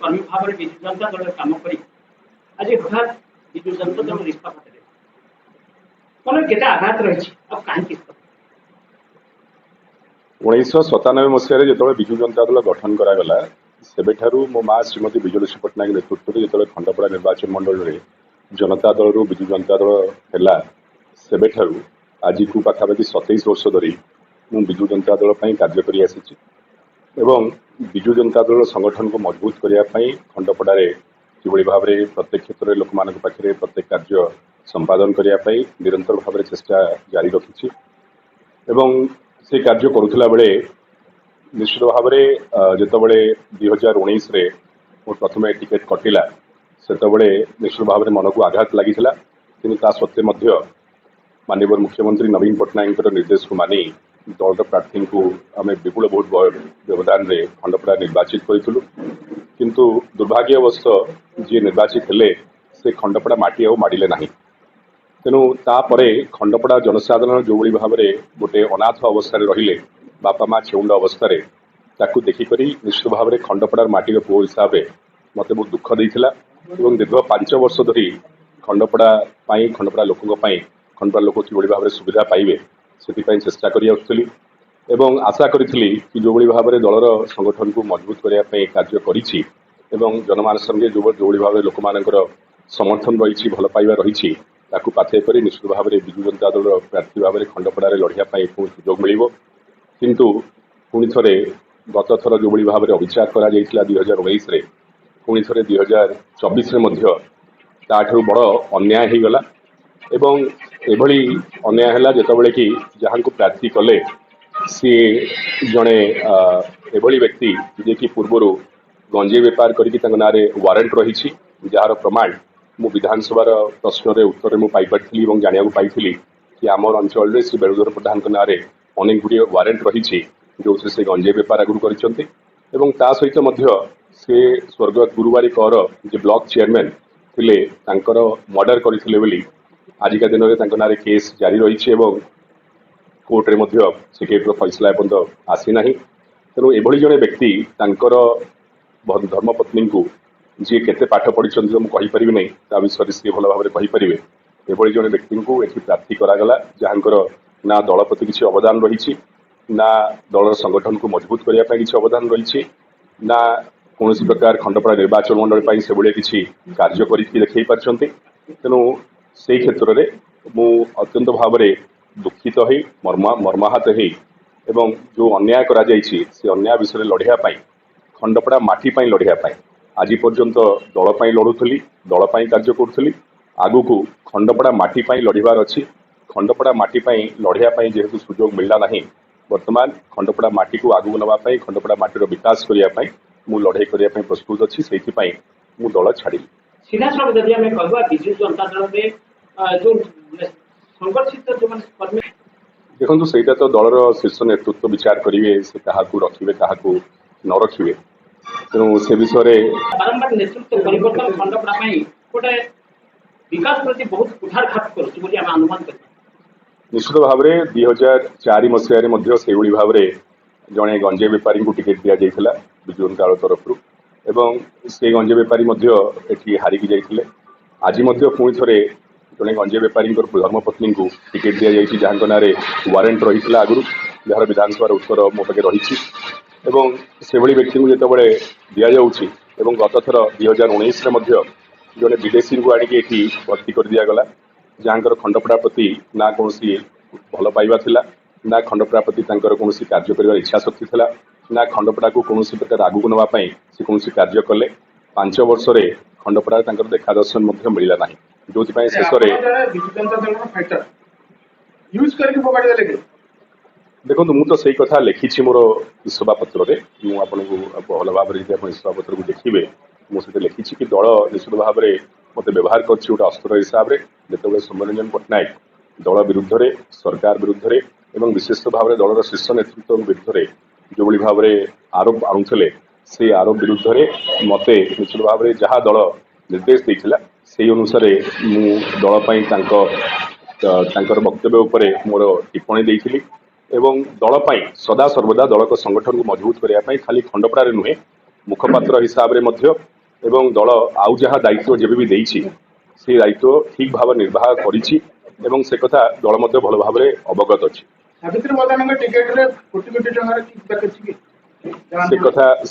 कर्मी भाव में विजु जनता दल काम कर आज हठात विजु जनता दल इस्तीफा देले कौन केते आघात रही कहीं 1997 मसीह जो विजु जनता दल गठन करागला सेबेठारू मो माँ श्रीमती विजयलक्ष्मी पट्टनायक नेतृत्व जो खंडपड़ा निर्वाचन मंडल में जनता दल रु विजु जनता दल है सेबेठारू आज को पाखापाखि 27 वर्ष धरी मु विजु जनता दल कार्य कर आसी एवं विजु जनता दल संगठन को मजबूत करने खंडपड़े किभली भाव में प्रत्येक क्षेत्र में लोक मान पाखे प्रत्येक कार्य संपादन करने निरंतर भाव में चेष्टा जारी रखी से कार्य करुला बेले निश्चित भाव में जितेबाला 2019 मो प्रथम टिकेट कटिला से निश्चित भाव में मन को आघात लगी कि सत्वे माननीय मुख्यमंत्री नवीन पट्टनायक निर्देश को मानी दल प्रार्थी को आम विपुल बहुत व्यवधान में खंडपड़ा निर्वाचित करूँ किंतु दुर्भाग्यवश जी निर्वाचित हेले से खंडपड़ा माटी आ माड़े ना तेणु तापर खंडपड़ा जनसाधारण जो भाव में गोटे अनाथ अवस्था रहिले बापा माँ छेउंड अवस्था ताकू देखिक निश्चित भाव में खंडपड़ार माटीर पुओ हिसाब से मत बहुत दुख देता दीर्घ 5 वर्ष धरी खंडपड़ा खंडपड़ा लोकों खंडपड़ा लोक कि भाव में सुविधा पाइबे से चेष्टा करी आशा करी कि जो भाव में दलर संगठन को मजबूत करने कार्य करी जनमानस जो भाव में लोक मान समर्थन रही भल पाइबा रही ताकू पाथेय कर निश्चित भाव में विजु जनता दल प्रार्थी भाव में खंडपड़ा लड़ाई सुजोग मिल किंतु पुणी थे गत थर जो भाव में अविचार करा 2019 पुणी थे 2024 ताठू बड़ अन्याय हो गला एवं एभली अन्याय है जितेबाला कि जहाँ को प्रार्थी कले सी जड़े एभली व्यक्ति जे कि पूर्व गंजे बेपार करके ना वारंट रही जार प्रमाण मु विधानसभा प्रश्न उत्तर में पाई जाना पाई कि आम अंचल श्री बेणुधर प्रधान ना अनेक गुड़िया वारंट रही जो से गंजे बेपार आगु कर सहित से स्वर्गत गुरुवारी कर जे ब्लॉक चेयरमैन थे मर्डर करते आजिका दिन में ना केस जारी रही कोर्टे से केस फैसला एपर्यंत आसीना तेणु एभली जड़े व्यक्ति धर्मपत्नी को जी केते पाठ पढ़ी मुझे नहीं ता विषय सी भल भाव में कहींपर एभली जड़े व्यक्ति को ये प्रार्थी करागला जहाँकर ना दल प्रति किसी अवदान रही ना दलर संगठन को मजबूत करने किसी अवदान रही ना कौन प्रकार खंडपड़ा निर्वाचन मंडल से भाई किसी कार्य करते पार्टी तेणु से क्षेत्र में मु अत्यंत भाव में दुखित हो मर्माहत हो जो अन्याय करा से अन्याय विषय लड़ाई खंडपड़ा माटी लड़ाई आज पर्यंत दल लड़ुली दल कार्य करुली आगु को खंडपड़ा माटी लड़ार अच्छी खंडपड़ा माटी लड़ाई जेहेतु सुजोग मिलला ना वर्तमान खंडपड़ा माटी को आगू नापी खंडपड़ा माटीर विकास करने मु लड़ाई करने प्रस्तुत अच्छी से मु दल छाड़ी सीधा सड़क जदि आम कह विजु जनता दल में जो संगठित जो कर्मी देखो सहीटा तो दलर शीर्ष नेतृत्व विचार करेंगे से क्या रखिए क्या न रखिए तेणु से विषय बारंबार नेतृत्व परिवर्तन खंडपड़ा गोटे विकास प्रति बहुत कुठारघात कर अनुमान कर निश्चित भाव में 2004 मसीह से भाव में जड़े गंजे बेपारी को टिकेट दि जाता विजु जनता दल तरफ एवं से गंजे बेपारी ये हारिकी जाते आज पुणी थे जड़े गंजे बेपारी धर्मपत्नी को टिकेट दि जाती जहाँ ना वारंट रही आगु जार विधानसभा उत्तर मो पाखे रही से व्यक्ति को जिते दि जाऊँगी गत थर 2019 जड़े विदेशी को आनिक भर्ती कर दिगला जहाँ खंडपड़ा प्रति ना कौन भल पाइबा थिला ना खंडपड़ा प्रति कौन कार्य कर इच्छा शक्ति थिला ना खंडपड़ा को कौन प्रकार आगू नापी से कौन कार्य कले 5 वर्ष खंडपड़ा देखा दर्शन मिलला ना जो शेष देखो मुझे से कथा लिखी मोर इस्तफा पत्र में मुझे भल भाव में इस्तफा पत्र को देखिए मुझे लिखी कि दल निश्चित भाव में मत व्यवहार कर गोटे अस्त्र हिसाब से जिते सौम्यरंजन पट्टनायक दल विरुद्ध में सरकार विरुद्ध में विशेष भाव में दलर शीर्ष नेतृत्व विरुद्ध जो भाव में आरोप आणुले से आरोप विरुद्ध में मत निश्चित भाव में जहाँ दल निर्देश देता से अनुसार दल वक्तव्य उपर मोर टिप्पणी देती एवं दल सदा सर्वदा दल को संगठन को मजबूत करने खाली खंडपड़ा नुहे मुखपात्र हिसाब से ଏବଂ ଦଳ ଆଉ ଯାହା ଦାୟିତ୍ୱ ଯେବେ ବି ଦେଇଛି ସେ ଦାୟିତ୍ୱ ଠିକ୍ ଭାବରେ ନିର୍ବାହ କରିଛି ଏବଂ ସେ କଥା ଦଳ ମଧ୍ୟ ଭଲ ଭାବରେ ଅବଗତ ଅଛି। ସାବିତ୍ରୀ ପ୍ରଧାନଙ୍କ ଟିକେଟରେ କୋଟି କୋଟି ଟଙ୍କାର କିckback ଅଛି କି?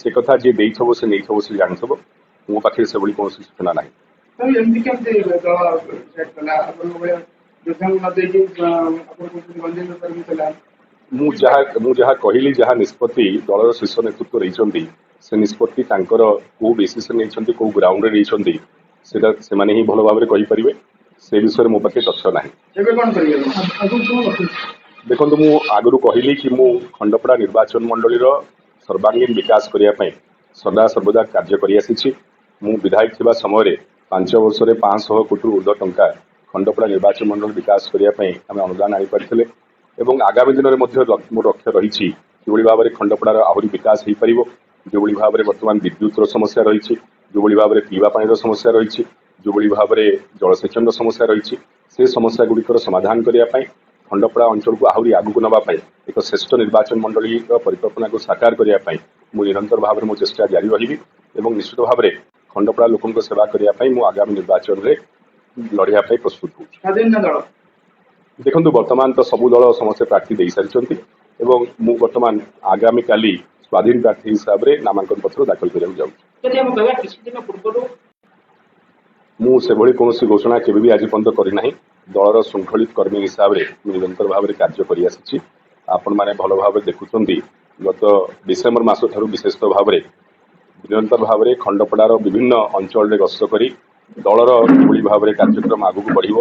ସେ କଥା ଯିଏ ଦେଇଥିବ ସେ ନେଇଥିବ ସେ ଜାଣିଥିବ। ମୋ ପାଖରେ ସେଭଳି କୌଣସି ସୂଚନା ନାହିଁ। ତାହେଲେ ଏମିତି କେମିତି ଦଳ ସେଟ୍ କଲା ଆପଣଙ୍କ ଭଳିଆ ଯୋଦ୍ଧାଙ୍କୁ ନ ଦେଇକି ଆପଣ କହୁଛନ୍ତି ଗଞ୍ଜେଇ ବେପାର ବି କଲା। ମୁଁ ଯାହା କହିଲି ଯାହା ନିଷ୍ପତ୍ତି ଦଳର ଶୀର୍ଷ ନେତୃତ୍ୱ ନେଇଛନ୍ତି ସେ ନିଷ୍ପତ୍ତି ତାଙ୍କର କୋଉ ବେସିସ୍ରେ ନେଇଛନ୍ତି କୋଉ ଗ୍ରାଉଣ୍ଡରେ ନେଇଛନ୍ତି ସେଟା ସେମାନେ ହିଁ ଭଲ ଭାବରେ କହିପାରିବେ। ସେ ବିଷୟରେ ମୋ ପାଖରେ ତଥ୍ୟ ନାହିଁ। ଏବେ କଣ କରିବେ ଆଗକୁ କଣ ରଖୁଛି? ଦେଖନ୍ତୁ ମୁଁ ଆଗରୁ କହିଲି କି ମୁଁ ଖଣ୍ଡପଡ଼ା ନିର୍ବାଚନ ମଣ୍ଡଳୀର ସର୍ବାଙ୍ଗୀନ ବିକାଶ କରିବା ପାଇଁ ସଦାସର୍ବଦା କାର୍ଯ୍ୟ କରିଆସିଛି। ମୁଁ ବିଧାୟକ ଥିବା ସମୟରେ 5 ବର୍ଷରେ 500 କୋଟିରୁ ଉର୍ଦ୍ଧ୍ୱ ଟଙ୍କା ଖଣ୍ଡପଡ଼ା ନିର୍ବାଚନ ମଣ୍ଡଳୀ ବିକାଶ କରିବା ପାଇଁ ଆମେ ଅନୁଦାନ ଆଣିପାରିଥିଲେ ଏବଂ ଆଗାମୀ ଦିନରେ ମଧ୍ୟ ମୋର ଲକ୍ଷ୍ୟ ରହିଛି କିଭଳି ଭାବରେ ଖଣ୍ଡପଡ଼ାର ଆହୁରି ବିକାଶ ହୋଇପାରିବ, ଯେଉଁଭଳି ଭାବରେ ବର୍ତ୍ତମାନ ବିଦ୍ୟୁତର ସମସ୍ୟା ରହିଛି, ଯେଉଁଭଳି ଭାବରେ ପିଇବା ପାଣିର ସମସ୍ୟା ରହିଛି, ଯେଉଁଭଳି ଭାବରେ ଜଳସେଚନର ସମସ୍ୟା ରହିଛି, ସେ ସମସ୍ୟା ଗୁଡ଼ିକର ସମାଧାନ କରିବା ପାଇଁ ଖଣ୍ଡପଡ଼ା ଅଞ୍ଚଳକୁ ଆହୁରି ଆଗକୁ ନେବା ପାଇଁ ଏକ ଶ୍ରେଷ୍ଠ ନିର୍ବାଚନ ମଣ୍ଡଳୀର ପରିକଳ୍ପନାକୁ ସାକାର କରିବା ପାଇଁ ମୁଁ ନିରନ୍ତର ଭାବରେ ମୋ ଚେଷ୍ଟା ଜାରି ରହିବି ଏବଂ ନିଶ୍ଚିତ ଭାବରେ ଖଣ୍ଡପଡ଼ା ଲୋକଙ୍କ ସେବା କରିବା ପାଇଁ ମୁଁ ଆଗାମୀ ନିର୍ବାଚନରେ ଲଢ଼ିବା ପାଇଁ ପ୍ରସ୍ତୁତ ହେଉଛି। ସ୍ୱାଧୀନ ଦଳ ଦେଖନ୍ତୁ ବର୍ତ୍ତମାନ ତ ସବୁ ଦଳ ସମସ୍ତେ ପ୍ରାର୍ଥୀ ଦେଇସାରିଛନ୍ତି ଏବଂ ମୁଁ ବର୍ତ୍ତମାନ ଆଗାମୀକାଲି ସ୍ୱାଧୀନ ପ୍ରାର୍ଥୀ ହିସାବରେ ନାମାଙ୍କନ ପତ୍ର ଦାଖଲ କରିବାକୁ ଯାଉଛି। ଯଦି ଆମେ କହିବା କିଛି ଦିନ ପୂର୍ବରୁ ମୁଁ ସେଭଳି କୌଣସି ଘୋଷଣା କେବେ ବି ଆଜି ପର୍ଯ୍ୟନ୍ତ କରିନାହିଁ। ଦଳର ଶୃଙ୍ଖଳିତ କର୍ମୀ ହିସାବରେ ମୁଁ ନିରନ୍ତର ଭାବରେ କାର୍ଯ୍ୟ କରିଆସିଛି। ଆପଣମାନେ ଭଲ ଭାବରେ ଦେଖୁଛନ୍ତି ଗତ ଡିସେମ୍ବର ମାସ ଠାରୁ ବିଶେଷତଃ ଭାବରେ ନିରନ୍ତର ଭାବରେ ଖଣ୍ଡପଡ଼ାର ବିଭିନ୍ନ ଅଞ୍ଚଳରେ ଗସ୍ତ କରି ଦଳର କିଭଳି ଭାବରେ କାର୍ଯ୍ୟକ୍ରମ ଆଗକୁ ବଢ଼ିବ